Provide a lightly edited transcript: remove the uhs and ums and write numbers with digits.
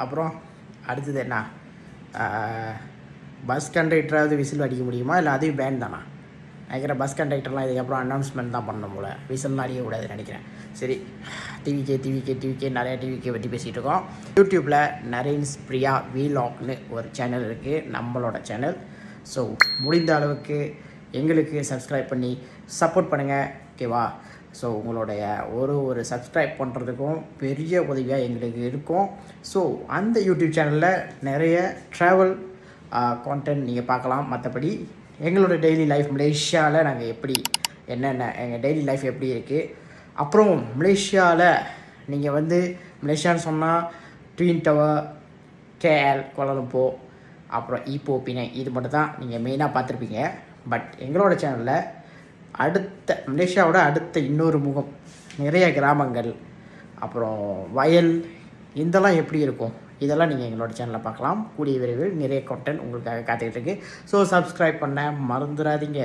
அப்புறம் அடுத்தது என்ன, பஸ் கண்டக்டராவது விசில் அடிக்க முடியுமா, இல்லை அதையும் பேன் தானா நினைக்கிறேன். பஸ் கண்டக்டர்லாம் இதுக்கப்புறம் அனௌன்ஸ்மெண்ட் தான் பண்ணணும் போல், விசில்லாம் அடிக்கக்கூடாதுன்னு நினைக்கிறேன். சரி, டிவிகே நிறையா டிவிகே பற்றி பேசிகிட்டு இருக்கோம். யூடியூப்பில் நரேன்ஸ் பிரியா வீலாக்னு ஒரு சேனல் இருக்குது, நம்மளோட சேனல். ஸோ முடிந்த அளவுக்கு எங்களுக்கு சப்ஸ்கிரைப் பண்ணி சப்போர்ட் பண்ணுங்கள், ஓகேவா? ஸோ உங்களுடைய ஒரு சப்ஸ்கிரைப் பண்ணுறதுக்கும் பெரிய உதவியாக எங்களுக்கு இருக்கும். ஸோ அந்த யூடியூப் சேனலில் நிறைய ட்ராவல் கான்டென்ட் நீங்கள் பார்க்கலாம். மற்றபடி எங்களோட டெய்லி லைஃப் மலேசியாவில் நாங்கள் எப்படி என்னென்ன எங்கள் டெய்லி லைஃப் எப்படி இருக்குது, அப்புறம் மலேசியாவில் நீங்கள் வந்து மலேசியான்னு சொன்னால் ட்வின் டவர், கேஎல், கோலாலம்பூர், அப்புறம் ஈப்போ, பினாங், இது மட்டும் தான் நீங்கள் மெயினாக பார்த்துருப்பீங்க. பட் எங்களோட சேனலில் அடுத்த மலேசியாவோட அடுத்த இன்னொரு முகம், நிறைய கிராமங்கள், அப்புறம் வயல், இதெல்லாம் எப்படி இருக்கும், இதெல்லாம் நீங்கள் எங்களோட சேனலில் பார்க்கலாம். கூடிய விரைவில் நிறைய கண்டென்ட் உங்களுக்காக காத்துக்கிட்டு இருக்கு. ஸோ சப்ஸ்கிரைப் பண்ண மறந்துடாதீங்க.